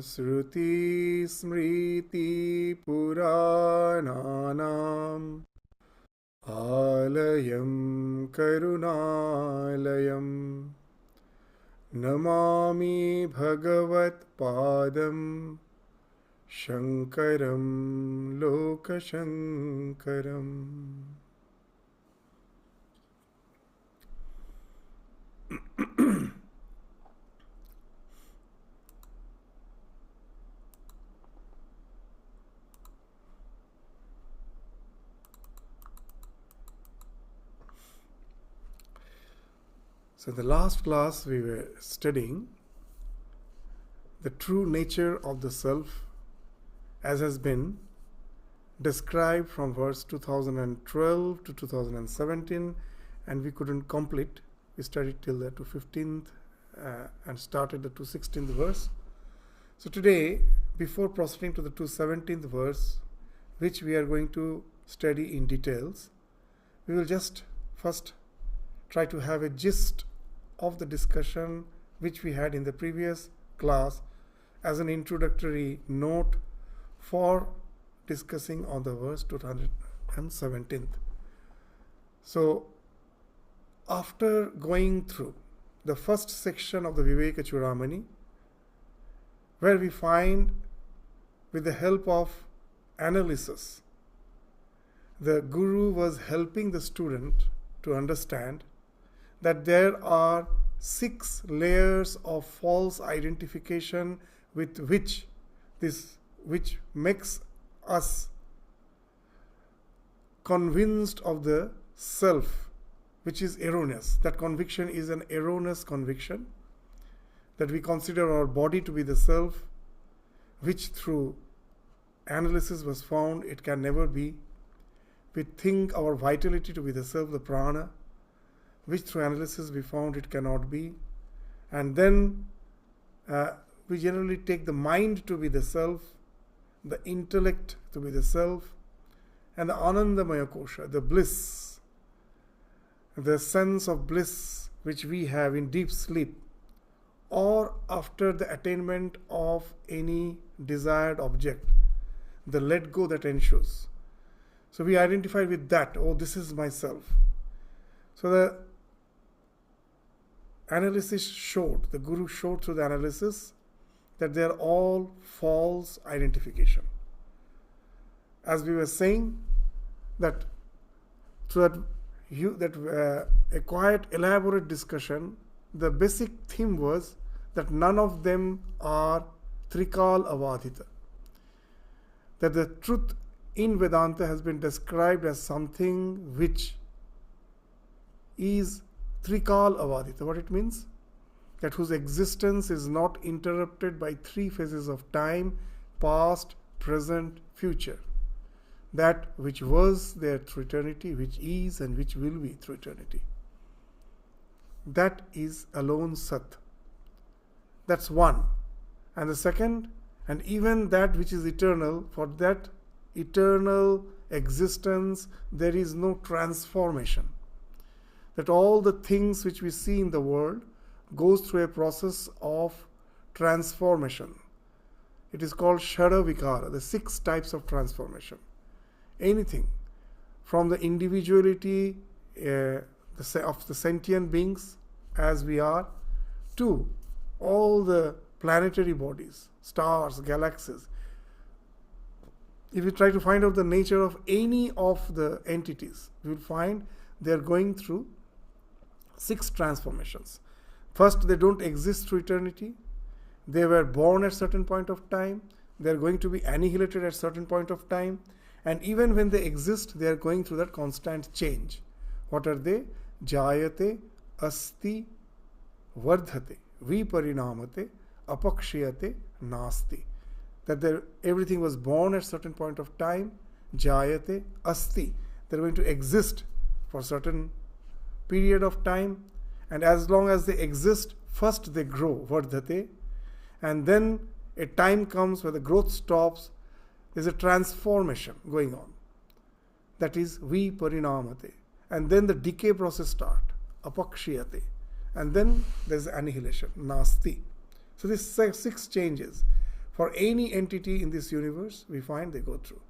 Shruti Smriti Purananam Alayam Karunalayam Namami Bhagavat Padam Shankaram Lokashankaram. So in the last class we were studying the true nature of the self as has been described from verse 2012 to 2017, and we couldn't complete. We studied till the 215th and started the 216th verse. So today, before proceeding to the 217th verse, which we are going to study in details, we will just first try to have a gist of the discussion which we had in the previous class as an introductory note for discussing on the verse 217th. So after going through the first section of the Vivekachudamani, where we find with the help of analysis, the Guru was helping the student to understand that there are 6 layers of false identification with which makes us convinced of the self, which is erroneous. That conviction is an erroneous conviction, that we consider our body to be the self, which through analysis was found it can never be. We think our vitality to be the self, the prana, which through analysis we found it cannot be. And then we generally take the mind to be the self, the intellect to be the self, and the Anandamaya Kosha, the bliss, the sense of bliss which we have in deep sleep or after the attainment of any desired object, the let go that ensues. So we identify with that, oh, this is myself. So the analysis showed, the Guru showed through the analysis that they are all false identification. As we were saying, that through a quite elaborate discussion, the basic theme was that none of them are Trikal Avadhita. That the truth in Vedanta has been described as something which is Trikal Avadhita. What it means? That whose existence is not interrupted by 3 phases of time, past, present, future. That which was there through eternity, which is and which will be through eternity. That is alone Sat. That's one. And the second, and even that which is eternal, for that eternal existence there is no transformation. That all the things which we see in the world goes through a process of transformation. It is called Shada Vikara, the 6 types of transformation. Anything from the individuality of the sentient beings as we are, to all the planetary bodies, stars, galaxies. If you try to find out the nature of any of the entities, you will find they are going through 6 transformations. First, they don't exist through eternity. They were born at a certain point of time. They are going to be annihilated at a certain point of time. And even when they exist, they are going through that constant change. What are they? Jayate, asti, vardhate, viparinamate, apakshiyate, nasti. That everything was born at a certain point of time. Jayate, asti. They are going to exist for a certain period of time. And as long as they exist, first they grow, vardhate. And then a time comes where the growth stops. There's a transformation going on. That is viparinamate. And then the decay process starts, apakshiyate. And then there's annihilation, nasti. So these 6 changes. for any entity in this universe, we find they go through.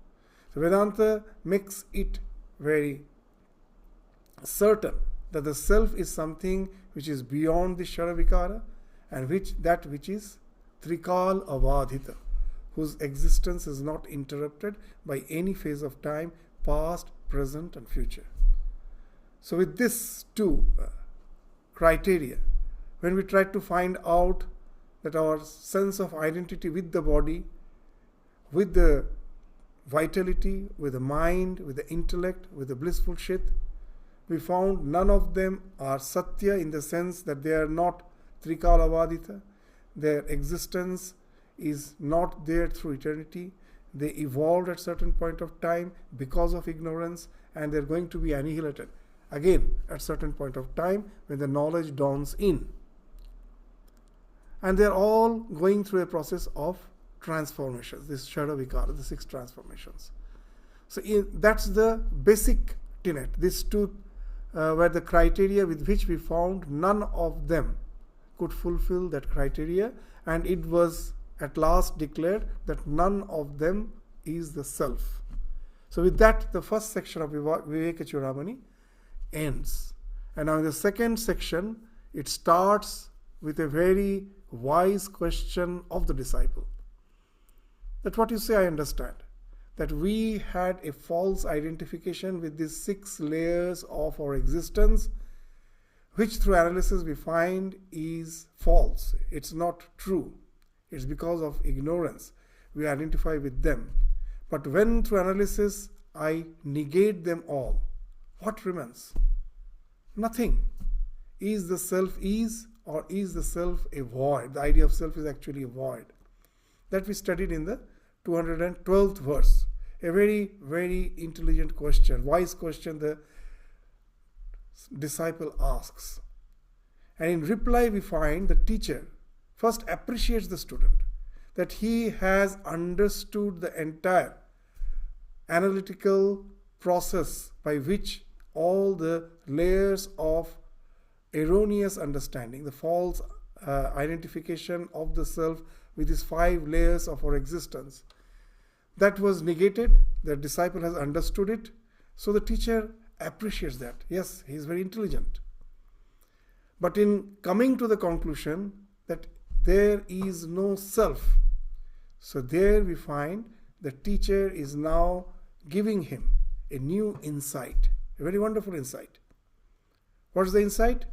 So Vedanta makes it very certain that the self is something which is beyond the Sharavikara and which is Trikal Avadhita, whose existence is not interrupted by any phase of time, past, present and future. So with these two criteria, when we try to find out that our sense of identity with the body, with the vitality, with the mind, with the intellect, with the blissful Chit, we found none of them are Satya in the sense that they are not Trikalavadita. Their existence is not there through eternity. They evolved at certain point of time because of ignorance, and they're going to be annihilated again at certain point of time when the knowledge dawns in. And they're all going through a process of transformations, this Shadavikara, the 6 transformations. So that's the basic tenet. These two were the criteria with which we found none of them could fulfill that criteria, and it was at last declared that none of them is the self. So with that, the first section of Vivekachudamani ends. And now in the second section, it starts with a very wise question of the disciple. That what you say, I understand. That we had a false identification with these 6 layers of our existence, which through analysis we find is false. It's not true. It's because of ignorance we identify with them. But when through analysis I negate them all, what remains? Nothing. Is the self is, or is the self a void? The idea of self is actually a void. That we studied in the 212th verse. A very, very intelligent question, wise question the disciple asks. And in reply we find the teacher first appreciates the student, that he has understood the entire analytical process by which all the layers of erroneous understanding, the false identification of the self with these 5 layers of our existence, that was negated. The disciple has understood it. So the teacher appreciates that. Yes, he is very intelligent. But in coming to the conclusion that there is no self, so there we find the teacher is now giving him a new insight, a very wonderful insight. What is the insight?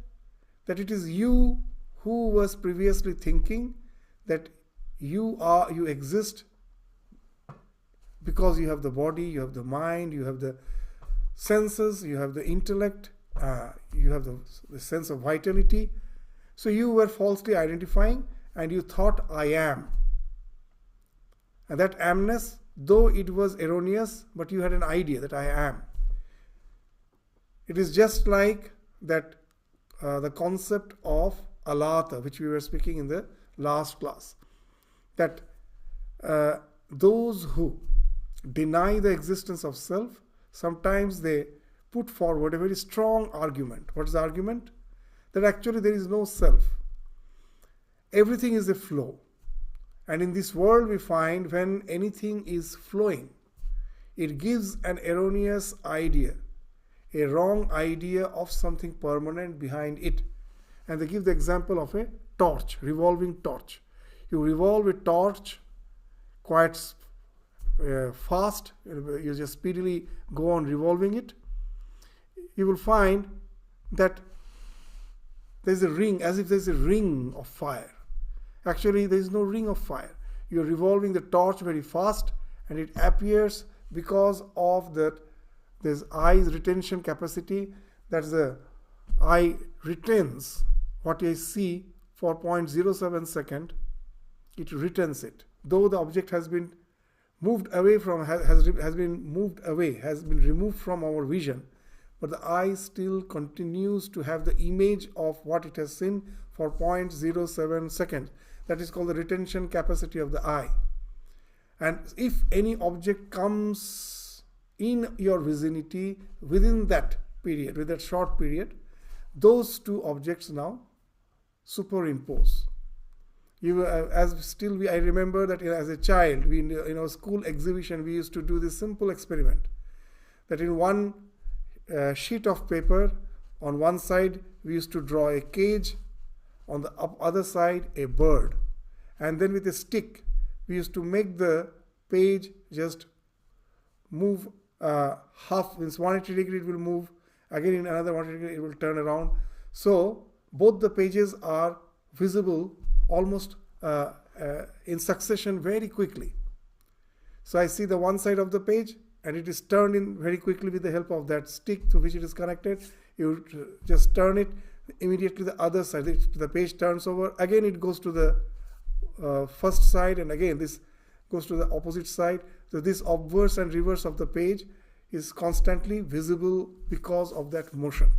That it is you who was previously thinking that you exist because you have the body, you have the mind, you have the senses, you have the intellect, you have the sense of vitality. So you were falsely identifying and you thought I am. And that amness, though it was erroneous, but you had an idea that I am. It is just like that the concept of alata, which we were speaking in the last class, that those who deny the existence of self, sometimes they put forward a very strong argument. What is the argument? That actually there is no self. Everything is a flow. And in this world we find when anything is flowing, it gives an erroneous idea, a wrong idea of something permanent behind it. And they give the example of a torch, revolving torch. You revolve a torch quite fast, you just speedily go on revolving it. You will find that there's a ring, as if there's a ring of fire. Actually, there is no ring of fire. You're revolving the torch very fast, and it appears because of that there's eye's retention capacity, that the eye retains what I see for 0.07 second. It retains it, though the object has been moved away from, has been removed from our vision, but the eye still continues to have the image of what it has seen for 0.07 seconds. That is called the retention capacity of the eye. And if any object comes in your vicinity within that period, with that short period, those two objects now superimpose. I remember that as a child, in our school exhibition, we used to do this simple experiment. That in one sheet of paper, on one side, we used to draw a cage, on the other side, a bird. And then with a stick, we used to make the page just move half, means 180 degree it will move, again in another 180 degree it will turn around. So both the pages are visible almost in succession very quickly. So I see the one side of the page and it is turned in very quickly with the help of that stick to which it is connected. You just turn it, immediately the other side, the page turns over, again it goes to the first side, and again this goes to the opposite side. So this obverse and reverse of the page is constantly visible because of that motion.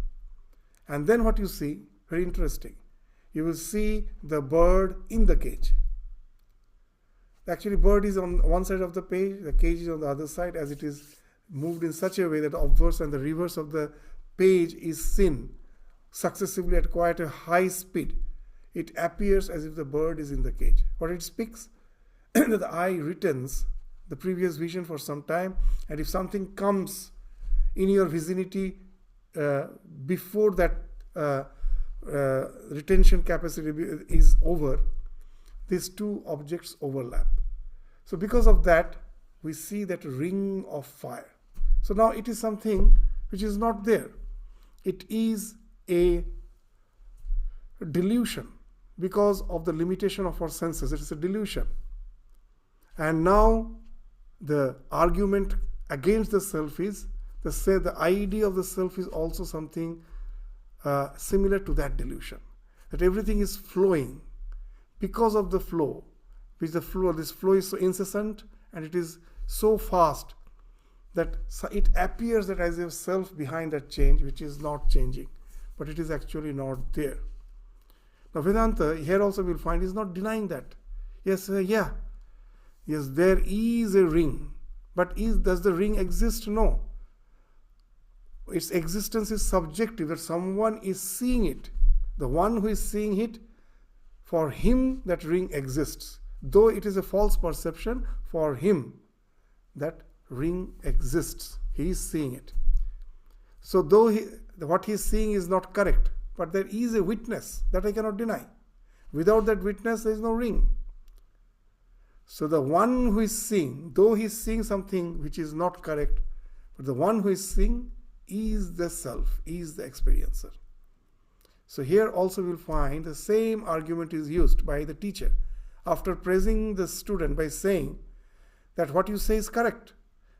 And then what you see, very interesting, you will see the bird in the cage. Actually, bird is on one side of the page, the cage is on the other side, as it is moved in such a way that the obverse and the reverse of the page is seen successively at quite a high speed. It appears as if the bird is in the cage. What it speaks? That the eye retains the previous vision for some time, and if something comes in your vicinity before that retention capacity is over, these two objects overlap. So because of that, we see that ring of fire. So now it is something which is not there. It is a delusion because of the limitation of our senses. It is a delusion. And now the argument against the self is, the idea of the self is also something similar to that delusion. That everything is flowing because of the flow. This flow is so incessant and it is so fast that it appears that as if self behind that change, which is not changing, but it is actually not there. Now Vedanta here also we'll find is not denying that. Yes, there is a ring, but does the ring exist? No. Its existence is subjective, that someone is seeing it. The one who is seeing it, for him that ring exists. Though it is a false perception, for him that ring exists. He is seeing it. So though what he is seeing is not correct, but there is a witness that I cannot deny. Without that witness, there is no ring. So the one who is seeing, though he is seeing something which is not correct, but the one who is seeing is the self, is the experiencer. So here also we will find the same argument is used by the teacher after praising the student by saying that what you say is correct,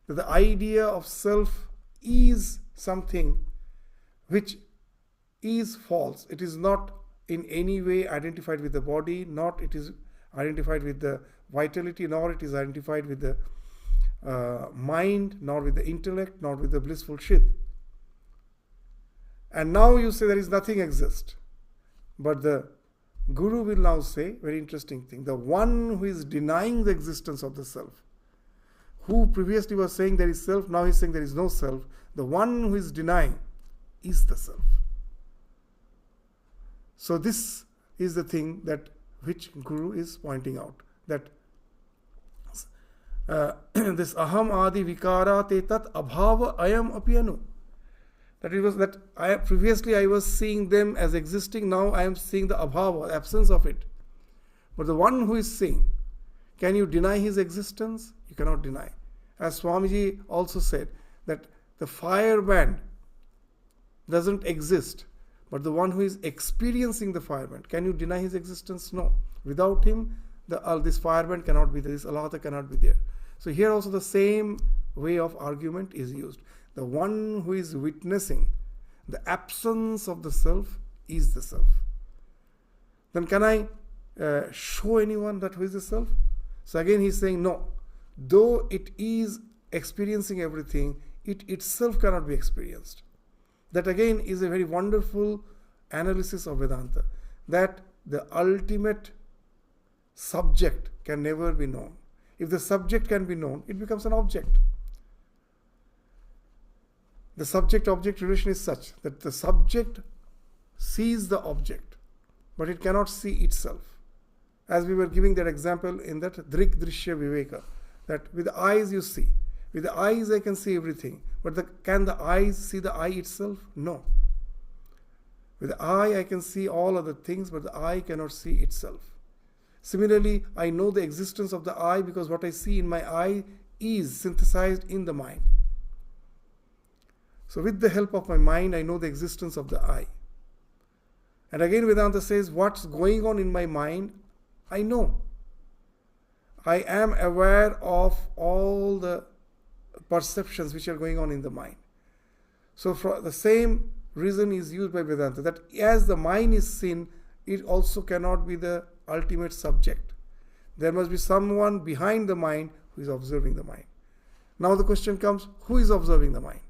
that the idea of self is something which is false. It is not in any way identified with the body, not it is identified with the vitality, nor it is identified with the mind, nor with the intellect, nor with the blissful shit. And now you say there is nothing exists. But the Guru will now say, very interesting thing, the one who is denying the existence of the self, who previously was saying there is self, now he is saying there is no self, the one who is denying is the self. So this is the thing that which Guru is pointing out, that this aham adi vikara te tat abhava ayam apiyanu. That it was that previously I was seeing them as existing, now I am seeing the abhava, absence of it. But the one who is seeing, can you deny his existence? You cannot deny. As Swamiji also said, that the firebrand doesn't exist, but the one who is experiencing the firebrand, can you deny his existence? No. Without him, this firebrand cannot be there, this Alahata cannot be there. So here also the same way of argument is used. The one who is witnessing the absence of the self is the self. Then can I show anyone that who is the self? So again he is saying no. Though it is experiencing everything, it itself cannot be experienced. That again is a very wonderful analysis of Vedanta. That the ultimate subject can never be known. If the subject can be known, it becomes an object. The subject-object relation is such that the subject sees the object, but it cannot see itself. as we were giving that example in that Drik Drishya Viveka, that with the eyes you see. With the eyes I can see everything. But can the eyes see the eye itself? No. With the eye I can see all other things, but the eye cannot see itself. Similarly, I know the existence of the eye because what I see in my eye is synthesized in the mind. So with the help of my mind, I know the existence of the eye. And again Vedanta says, what's going on in my mind, I know. I am aware of all the perceptions which are going on in the mind. So for the same reason is used by Vedanta, that as the mind is seen, it also cannot be the ultimate subject. There must be someone behind the mind who is observing the mind. Now the question comes, who is observing the mind?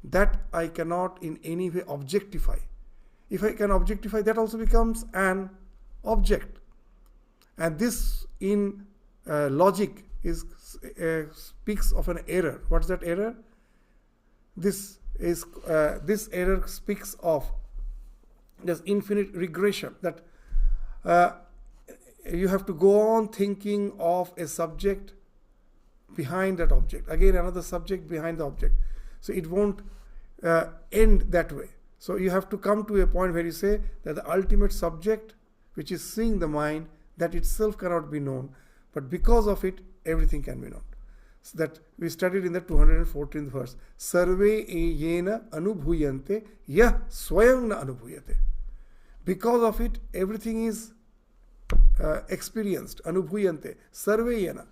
That I cannot in any way objectify. If I can objectify, that also becomes an object. And this in logic speaks of an error. What's that error? This error speaks of this infinite regression, that you have to go on thinking of a subject behind that object. Again, another subject behind the object. So it won't end that way. So you have to come to a point where you say that the ultimate subject, which is seeing the mind, that itself cannot be known. But because of it, everything can be known. So that we studied in the 214th verse. Sarve yena anubhuyante yah swayam na anubhuyate. Because of it, everything is experienced. Anubhuyante. Sarve yena.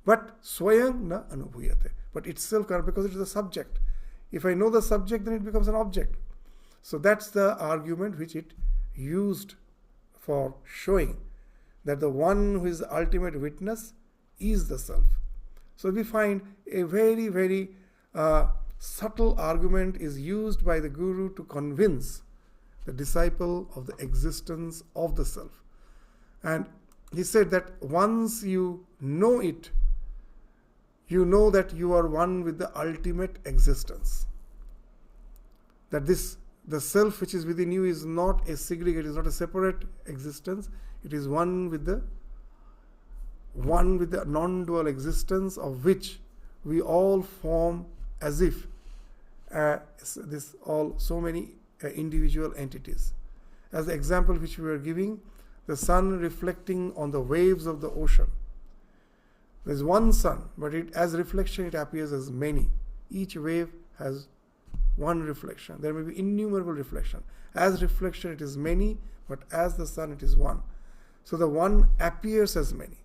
But swayam na anubhuyate. But itself cannot, because it is a subject. If I know the subject, then it becomes an object. So that's the argument which it used for showing that the one who is the ultimate witness is the self. So we find a very, very subtle argument is used by the Guru to convince the disciple of the existence of the self. And he said that once you know it, you know that you are one with the ultimate existence. That the self which is within you is not a segregate, is not a separate existence. It is one with the non-dual existence of which we all form as if so many individual entities. As the example which we were giving, the sun reflecting on the waves of the ocean. There is one sun, but as reflection it appears as many. Each wave has one reflection. There may be innumerable reflection. As reflection it is many, but as the sun it is one. So the one appears as many.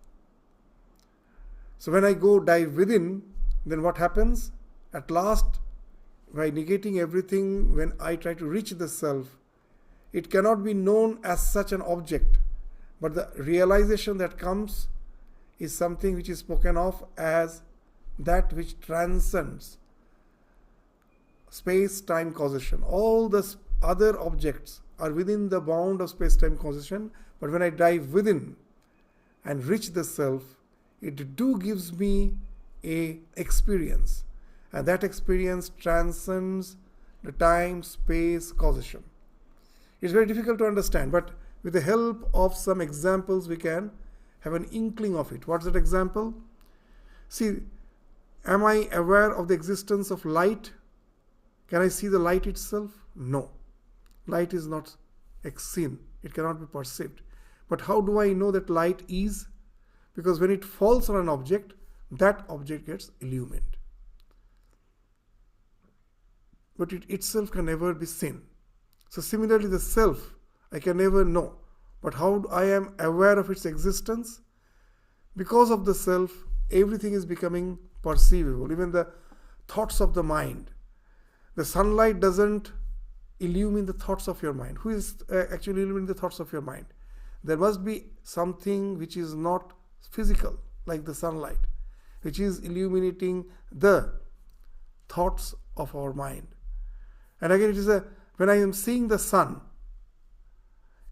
So when I go dive within, then what happens? At last, by negating everything, when I try to reach the self, it cannot be known as such an object. But the realization that comes is something which is spoken of as that which transcends space-time causation. All the other objects are within the bound of space-time causation, but when I dive within and reach the self, it gives me a experience, and that experience transcends the time-space causation. It's very difficult to understand, but with the help of some examples we can have an inkling of it. What's that example? See, am I aware of the existence of light? Can I see the light itself? No. Light is not seen. It cannot be perceived. But how do I know that light is? Because when it falls on an object, that object gets illumined. But it itself can never be seen. So similarly, the self, I can never know. But how I am aware of its existence? Because of the self, everything is becoming perceivable, even the thoughts of the mind. The sunlight doesn't illumine the thoughts of your mind. Who is actually illuminating the thoughts of your mind? There must be something which is not physical, like the sunlight, which is illuminating the thoughts of our mind. And again, it is when I am seeing the sun,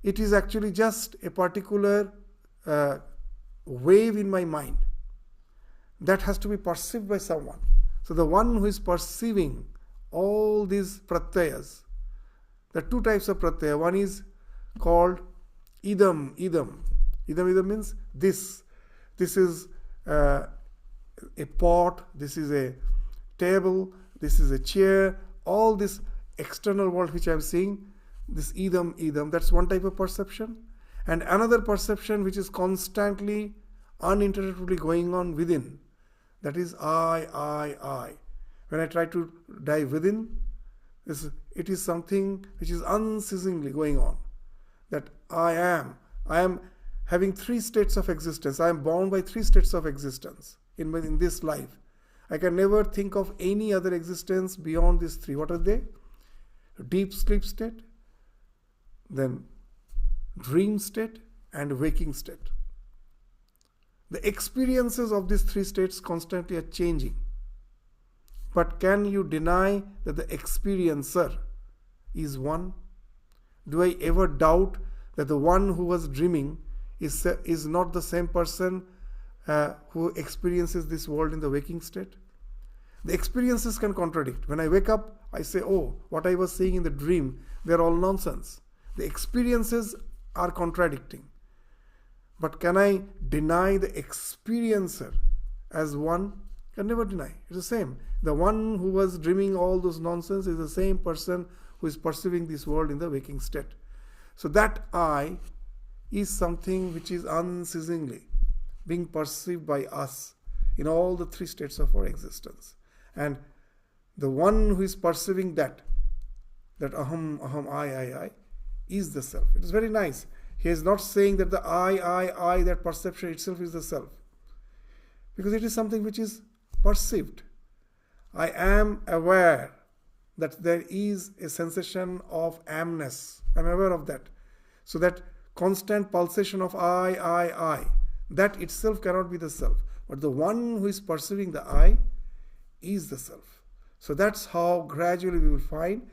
it is actually just a particular wave in my mind that has to be perceived by someone. So the one who is perceiving all these pratyayas, there are two types of pratyaya. One is called idam. Idam means this. This is a pot, this is a table, this is a chair, all this external world which I am seeing, this idam, that's one type of perception. And another perception which is constantly, uninterruptedly going on within, that is I. When I try to dive within, it is something which is unceasingly going on. That I am having three states of existence. I am bound by three states of existence in this life. I can never think of any other existence beyond these three. What are they? Deep sleep state, then dream state, and waking state. The experiences of these three states constantly are changing. But can you deny that the experiencer is one? Do I ever doubt that the one who was dreaming is not the same person who experiences this world in the waking state? The experiences can contradict. When I wake up, I say, oh, what I was seeing in the dream, they're all nonsense. The experiences are contradicting. But can I deny the experiencer as one? Can never deny. It's the same. The one who was dreaming all those nonsense is the same person who is perceiving this world in the waking state. So that I is something which is unceasingly being perceived by us in all the three states of our existence. And the one who is perceiving that aham, I, is the self. It is very nice. He is not saying that the I, that perception itself is the self. Because it is something which is perceived. I am aware that there is a sensation of amness. I am aware of that. So that constant pulsation of I, that itself cannot be the self. But the one who is perceiving the I is the self. So that's how gradually we will find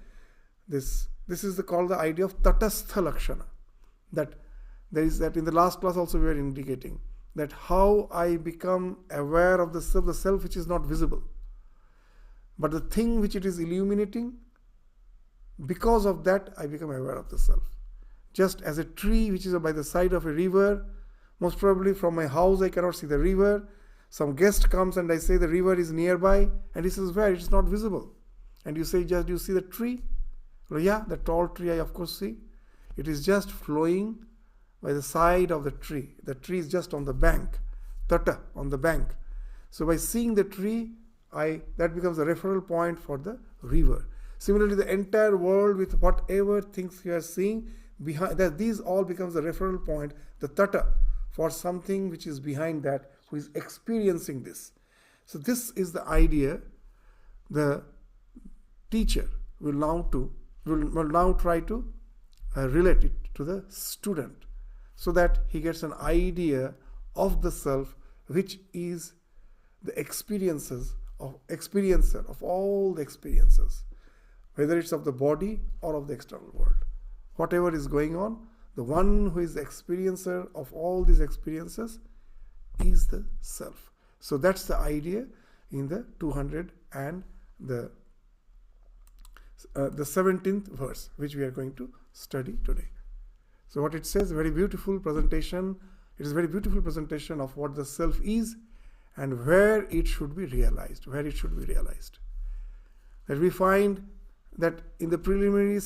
this. This is called the idea of tatastha lakshana. That there is that in the last class also we were indicating that how I become aware of the self which is not visible. But the thing which it is illuminating, because of that I become aware of the self. Just as a tree which is by the side of a river, most probably from my house I cannot see the river. Some guest comes and I say the river is nearby, and he says, where? It's not visible. And you say, just do you see the tree? Well, yeah, the tall tree I of course see. It is just flowing by the side of the tree. The tree is just on the bank, tata, on the bank. So by seeing the tree, that becomes a referral point for the river. Similarly, the entire world with whatever things you are seeing, behind that, these all becomes a referral point, the tata, for something which is behind that, who is experiencing this. So this is the idea. The teacher will now try to relate it to the student, so that he gets an idea of the self, which is the experiencer of all the experiences, whether it's of the body or of the external world. Whatever is going on, the one who is the experiencer of all these experiences is the self. So that's the idea in the 200 and the 17th verse, which we are going to study today. So what it says, very beautiful presentation. It is a very beautiful presentation of what the self is and where it should be realized. That we find that in the preliminary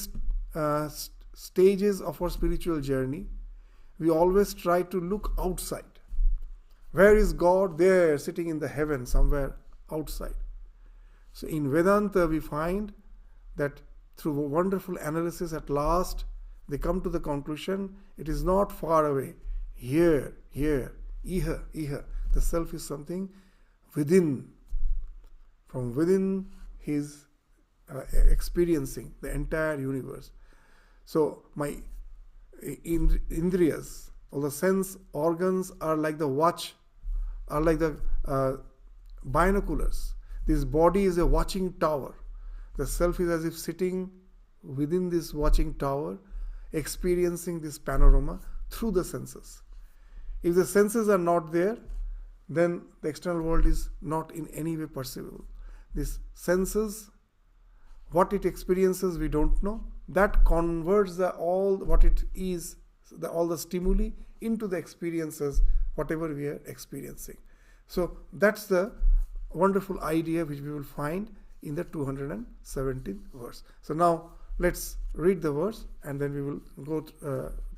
stages of our spiritual journey, we always try to look outside. Where is God? There, sitting in the heaven, somewhere outside. So in Vedanta, we find that through wonderful analysis, at last, they come to the conclusion, it is not far away. Here, iha. The self is something within. From within, he is experiencing the entire universe. So my indriyas, all the sense organs are like the watch, are like the binoculars. This body is a watching tower. The self is as if sitting within this watching tower, experiencing this panorama through the senses. If the senses are not there, then the external world is not in any way perceivable. These senses, what it experiences, we don't know. That converts all what it is, all the stimuli into the experiences, whatever we are experiencing. So that's the wonderful idea which we will find in the 217th verse. So now let's read the verse and then we will go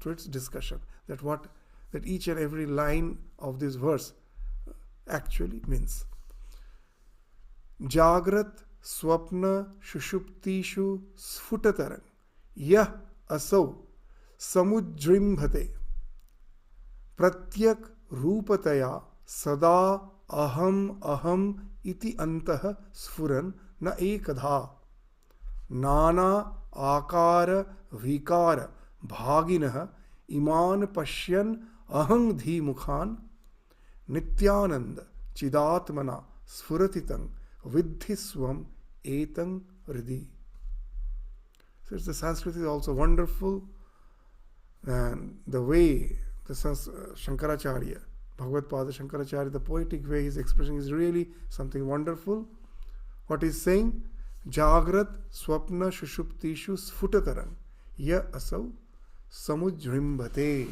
to its discussion, that each and every line of this verse actually means. Jagrat swapna shushuptishu sfutatarang yah asau samujrimbhate pratyak rupataya sada aham aham iti antah sfuran na ekadha nana akara vikara bhaginah iman pashyan ahang dhi mukhan nityananda chidatmana sfuratitang vidhi swam etang hridi. So the Sanskrit is also wonderful, and the way the Shankaracharya, Bhagavad Pada Shankaracharya, the poetic way he's expressing is really something wonderful. What he's saying, Jagrat swapna shushuptishu sfutatarang ya asau samujrimbhate.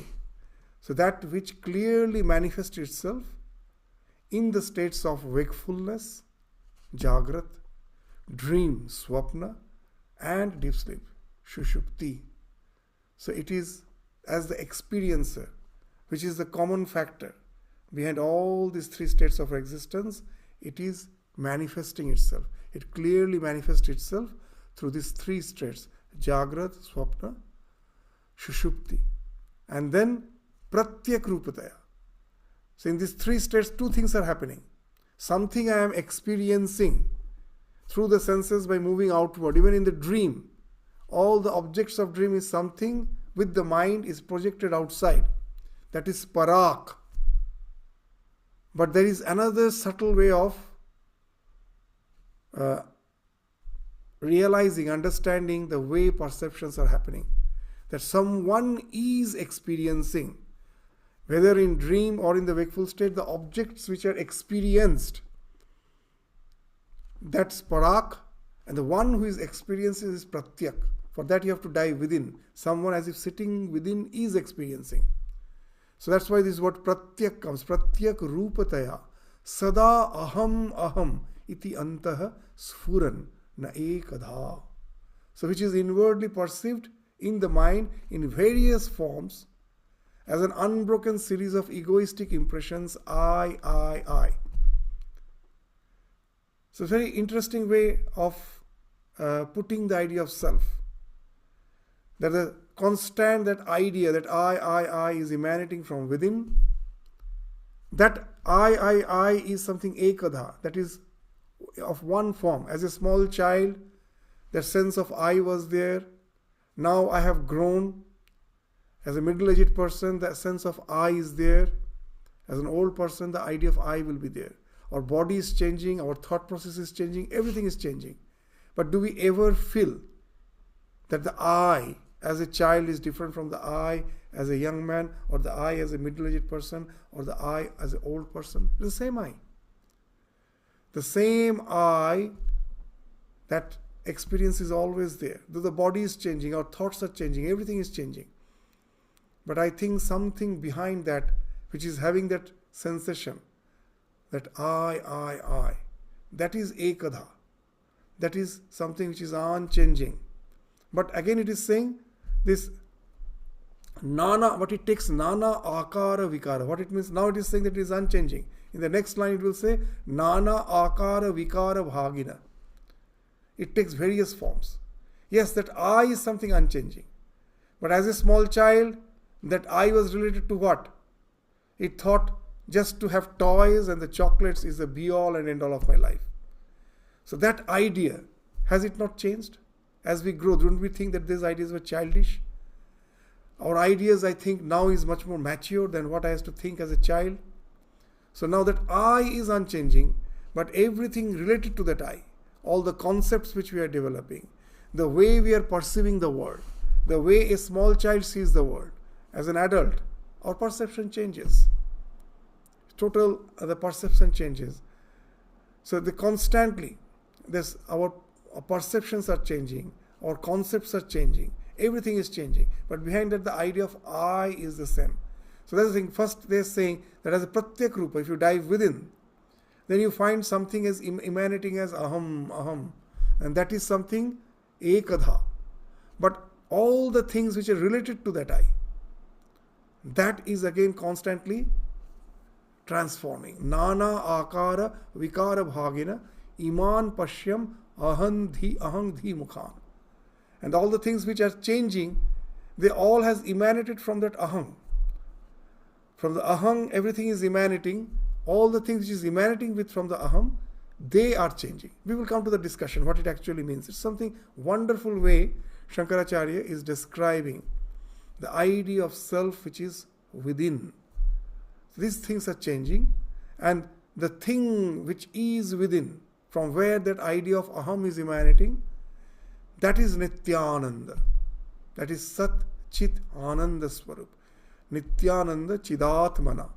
So that which clearly manifests itself in the states of wakefulness, Jagrat, dream, swapna, and deep sleep, shushupti. So it is as the experiencer, which is the common factor behind all these three states of existence, it is manifesting itself. It clearly manifests itself through these three states, Jagrat, Swapna, Shushupti. And then Pratyak Rupataya. So in these three states, two things are happening. Something I am experiencing through the senses by moving outward. Even in the dream, all the objects of dream is something with the mind is projected outside. That is parak. But there is another subtle way of realizing, understanding the way perceptions are happening. That someone is experiencing, whether in dream or in the wakeful state, the objects which are experienced. That's parak, and the one who is experiencing is pratyak. For that you have to dive within. Someone as if sitting within is experiencing. So that's why this word pratyak comes. Pratyak rupataya sada aham aham iti antah sfuran na ekadha. So which is inwardly perceived in the mind in various forms as an unbroken series of egoistic impressions, I. So very interesting way of putting the idea of self. That the constant, that idea that I is emanating from within. That I is something ekadha, that is of one form. As a small child, that sense of I was there. Now I have grown. As a middle-aged person, that sense of I is there. As an old person, the idea of I will be there. Our body is changing, our thought process is changing, everything is changing. But do we ever feel that the I as a child is different from the I as a young man, or the I as a middle-aged person, or the I as an old person? It's the same I. The same I, that experience is always there. Though the body is changing, our thoughts are changing, everything is changing. But I think something behind that, which is having that sensation, that I, that is ekadha. That is something which is unchanging. But again it is saying this nana, but it takes nana akara vikara. What it means, now it is saying that it is unchanging. In the next line it will say nana akara vikara bhagina. It takes various forms. Yes, that I is something unchanging. But as a small child, that I was related to what? It thought just to have toys and the chocolates is the be-all and end-all of my life. So that idea, has it not changed? As we grow, don't we think that these ideas were childish? Our ideas, I think, now is much more mature than what I used to think as a child. So now that I is unchanging, but everything related to that I, all the concepts which we are developing, the way we are perceiving the world, the way a small child sees the world, as an adult, our perception changes. The perception changes. So constantly, our perceptions are changing, our concepts are changing, everything is changing. But behind that, the idea of I is the same. So that's the thing. First they're saying that as a pratyak rupa, if you dive within, then you find something as emanating as aham. And that is something ekadha. But all the things which are related to that I, that is again constantly transforming. Nana akara vikara bhagina iman pashyam ahang dhi mukhan. And all the things which are changing, they all has emanated from that ahang. From the ahang, everything is emanating. All the things which is emanating from the aham, they are changing. We will come to the discussion, what it actually means. It's something wonderful way Shankaracharya is describing the idea of self which is within. These things are changing, and the thing which is within, from where that idea of aham is emanating, that is Nityananda. That is Sat Chit Ananda Swarup. Nityananda Chidatmana.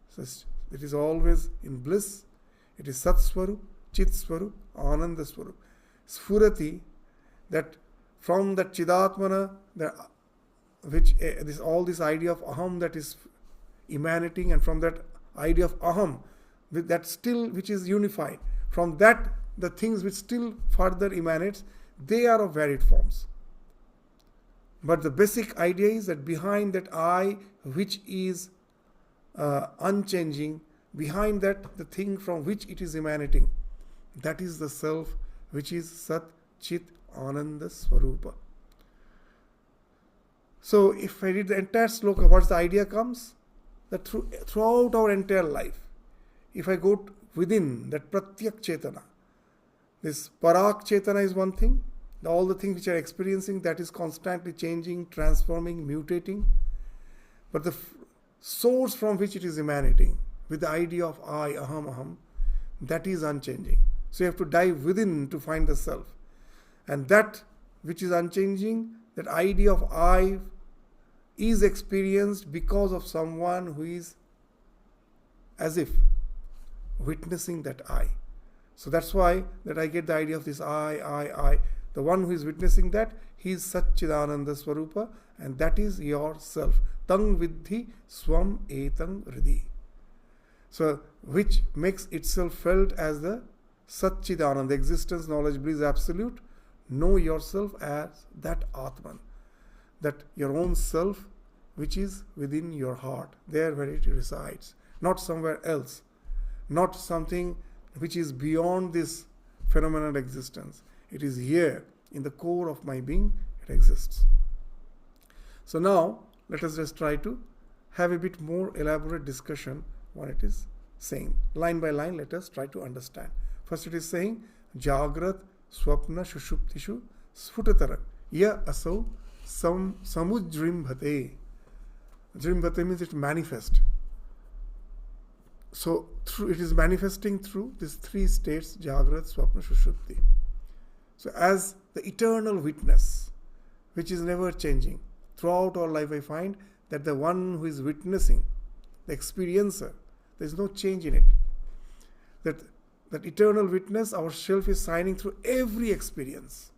So it is always in bliss. It is Sat Swarup, Chit Swarup, Ananda Swarup. Sfurati, that from that Chidatmana, which all this idea of aham that is emanating, and from that idea of aham, with that still which is unified, from that the things which still further emanates, they are of varied forms. But the basic idea is that behind that I which is unchanging, behind that the thing from which it is emanating, that is the self which is Sat Chit Ananda Swarupa. So if I read the entire sloka, what's the idea comes? That throughout our entire life, if I go within that pratyak chetana, this parak chetana is one thing, all the things which are experiencing, that is constantly changing, transforming, mutating. But the source from which it is emanating, with the idea of I, aham, that is unchanging. So you have to dive within to find the self. And that which is unchanging, that idea of I, is experienced because of someone who is as if witnessing that I. So that's why that I get the idea of this I. The one who is witnessing that, he is Satchidananda Swarupa, and that is yourself. Tang vidhi swam etang hridi. So which makes itself felt as the Satchidananda, existence, knowledge, bliss, absolute. Know yourself as that Atman, that your own self which is within your heart, there where it resides, not somewhere else, not something which is beyond this phenomenal existence. It is here in the core of my being, it exists. So now let us just try to have a bit more elaborate discussion what it is saying. Line by line, let us try to understand. First it is saying Jagrat Swapna Shushuptishu Sfutatara Ya Asau Samujrimbhate. Jrimbhate means it manifests. So it is manifesting through these three states, Jagrat, Swapna, Shushupti. So as the eternal witness, which is never changing, throughout our life I find that the one who is witnessing, the experiencer, there is no change in it. That eternal witness, our self is signing through every experience.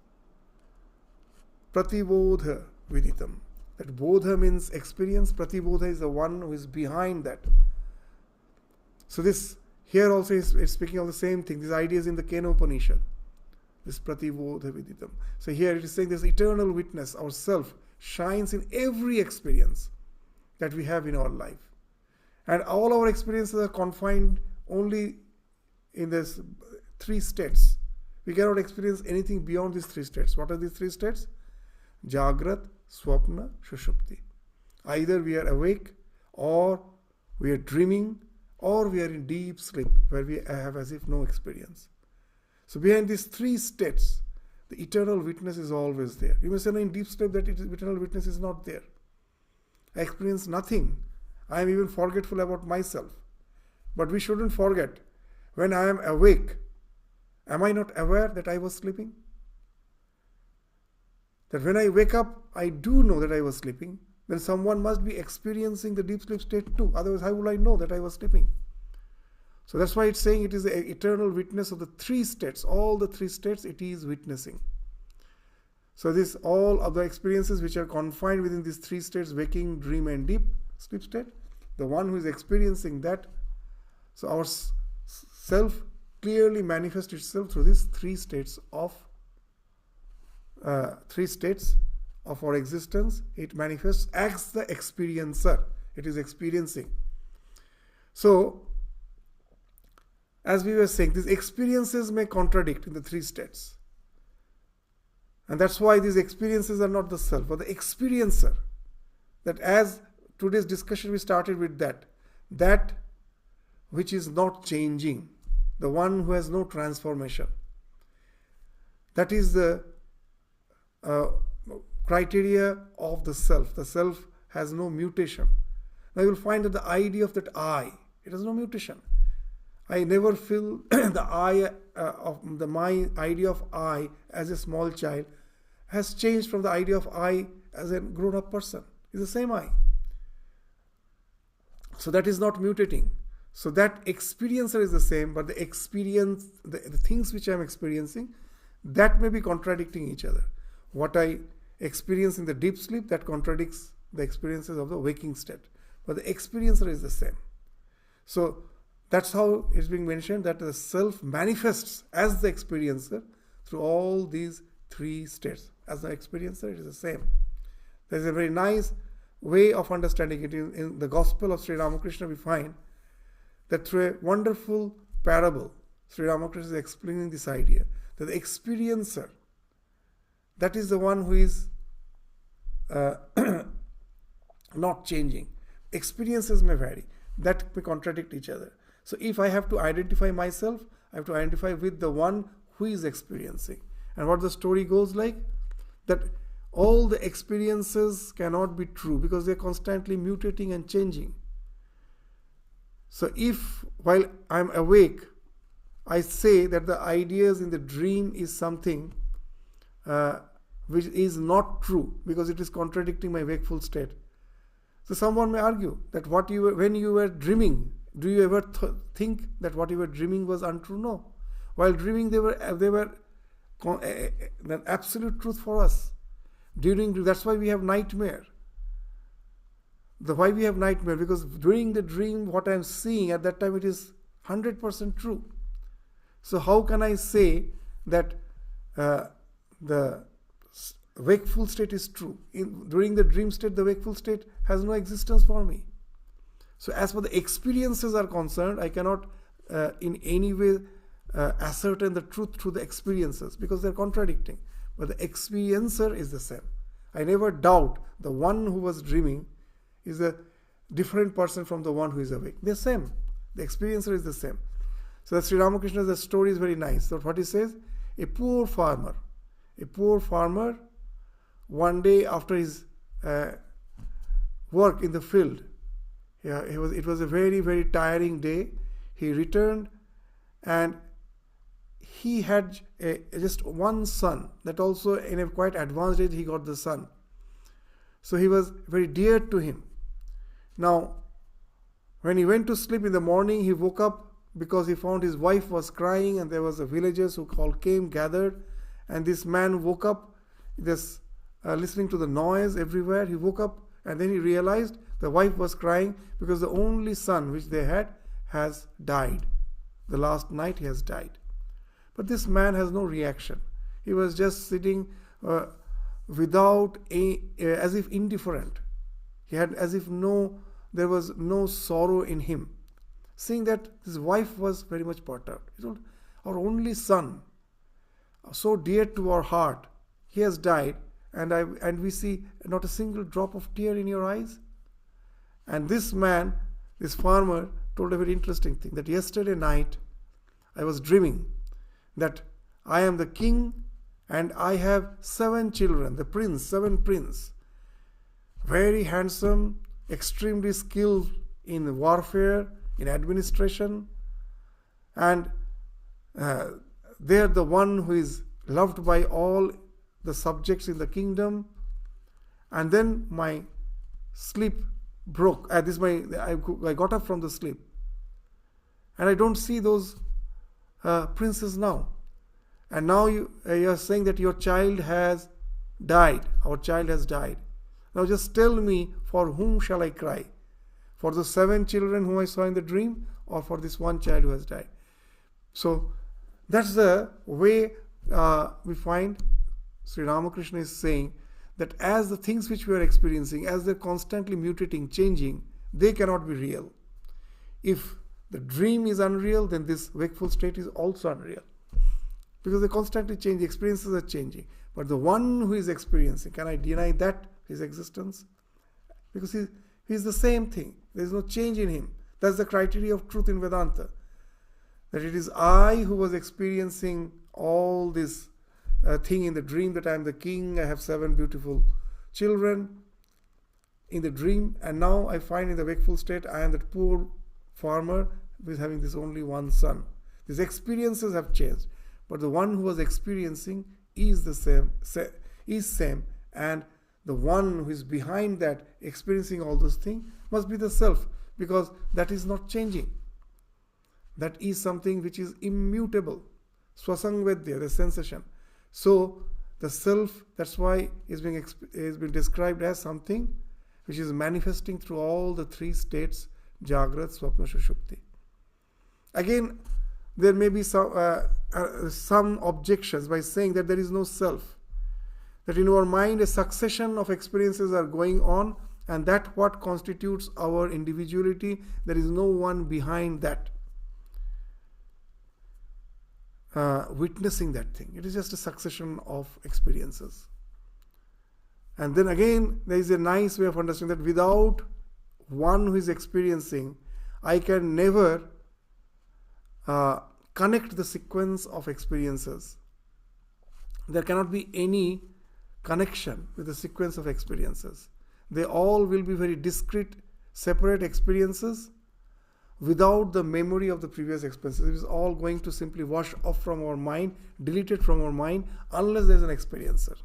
Pratibodha viditam. That bodha means experience, pratibodha is the one who is behind that. So this here also is speaking of the same thing. This idea is in the Kena Upanishad. This pratibodha viditam. So here it is saying this eternal witness, our self, shines in every experience that we have in our life. And all our experiences are confined only in these three states. We cannot experience anything beyond these three states. What are these three states? Jagrat, Swapna, Shushupti. Either we are awake, or we are dreaming, or we are in deep sleep, where we have as if no experience. So behind these three states, the eternal witness is always there. You may say, no, in deep sleep that eternal witness is not there. I experience nothing. I am even forgetful about myself. But we shouldn't forget, when I am awake, am I not aware that I was sleeping? That when I wake up, I do know that I was sleeping. Then someone must be experiencing the deep sleep state too. Otherwise, how will I know that I was sleeping? So that's why it's saying it is the eternal witness of the three states. All the three states it is witnessing. So this all of the experiences which are confined within these three states, waking, dream and deep sleep state, the one who is experiencing that. So our self clearly manifests itself through these three states of our existence. It manifests as the experiencer. It is experiencing. So, as we were saying, these experiences may contradict in the three states. And that's why these experiences are not the self, but the experiencer. That as today's discussion we started with that which is not changing, the one who has no transformation. That is the criteria of the self. The self has no mutation. Now you will find that the idea of that I, it has no mutation. I never feel the I my idea of I as a small child has changed from the idea of I as a grown-up person. It's the same I. So that is not mutating. So that experiencer is the same, but the experience, the things which I am experiencing, that may be contradicting each other. What I experience in the deep sleep, that contradicts the experiences of the waking state. But the experiencer is the same. So that's how it's being mentioned, that the self manifests as the experiencer through all these three states. As the experiencer, it is the same. There's a very nice way of understanding it. In the Gospel of Sri Ramakrishna, we find that through a wonderful parable, Sri Ramakrishna is explaining this idea, that the experiencer, that is the one who is not changing. Experiences may vary. That may contradict each other. So if I have to identify myself, I have to identify with the one who is experiencing. And what the story goes like, that all the experiences cannot be true because they are constantly mutating and changing. So if while I am awake, I say that the ideas in the dream is something which is not true because it is contradicting my wakeful state. So someone may argue that when you were dreaming, do you ever think that what you were dreaming was untrue? No. While dreaming, they were the absolute truth for us. That's why we have nightmare. Why we have nightmare? Because during the dream, what I am seeing at that time, it is 100% true. So how can I say that the wakeful state is true? During the dream state, the wakeful state has no existence for me. So as far as the experiences are concerned, I cannot in any way ascertain the truth through the experiences because they are contradicting. But the experiencer is the same. I never doubt the one who was dreaming is a different person from the one who is awake. They're same. The experiencer is the same. So Sri Ramakrishna's story is very nice. So what he says, a poor farmer, one day after his work in the field, it was a very, very tiring day. He returned and he had just one son. That also in a quite advanced age he got the son. So he was very dear to him. Now, when he went to sleep in the morning, he woke up because he found his wife was crying and there was the villagers who gathered, and this man woke up just listening to the noise everywhere. He woke up and then he realized the wife was crying because the only son which they had has died. The last night he has died. But this man has no reaction. He was just sitting as if indifferent. He had as if there was no sorrow in him. Seeing that his wife was very much perturbed. He told, our only son, so dear to our heart, he has died, and we see not a single drop of tear in your eyes. And this man, this farmer, told a very interesting thing, that yesterday night I was dreaming that I am the king and I have 7 children, seven princes, very handsome, extremely skilled in warfare, in administration, and they are the one who is loved by all the subjects in the kingdom. And then my sleep broke. I got up from the sleep, and I don't see those princes now. And now you are saying that your child has died. Our child has died. Now just tell me, for whom shall I cry? For the 7 children whom I saw in the dream, or for this one child who has died. So that's the way we find Sri Ramakrishna is saying that as the things which we are experiencing, as they're constantly mutating, changing, they cannot be real. If the dream is unreal, then this wakeful state is also unreal. Because they constantly change, the experiences are changing. But the one who is experiencing, can I deny that, his existence? Because he is the same thing. There is no change in him. That's the criteria of truth in Vedanta. That it is I who was experiencing all this thing in the dream, that I am the king, I have 7 beautiful children in the dream, and now I find in the wakeful state I am that poor farmer who is having this only one son. These experiences have changed, but the one who was experiencing is the same, and the one who is behind that, experiencing all those things, must be the self, because that is not changing. That is something which is immutable. Swasangvedya, the sensation. So the self, that's why is being described as something which is manifesting through all the 3 states, Jagrat, Swapna, Sushupti. Again, there may be some objections by saying that there is no self. That in our mind a succession of experiences are going on, and that what constitutes our individuality. There is no one behind that witnessing that thing. It is just a succession of experiences. And then again, there is a nice way of understanding that without one who is experiencing, I can never connect the sequence of experiences. There cannot be any connection with the sequence of experiences. They all will be very discrete, separate experiences without the memory of the previous experiences. It is all going to simply wash off from our mind, deleted from our mind, unless there is an experiencer.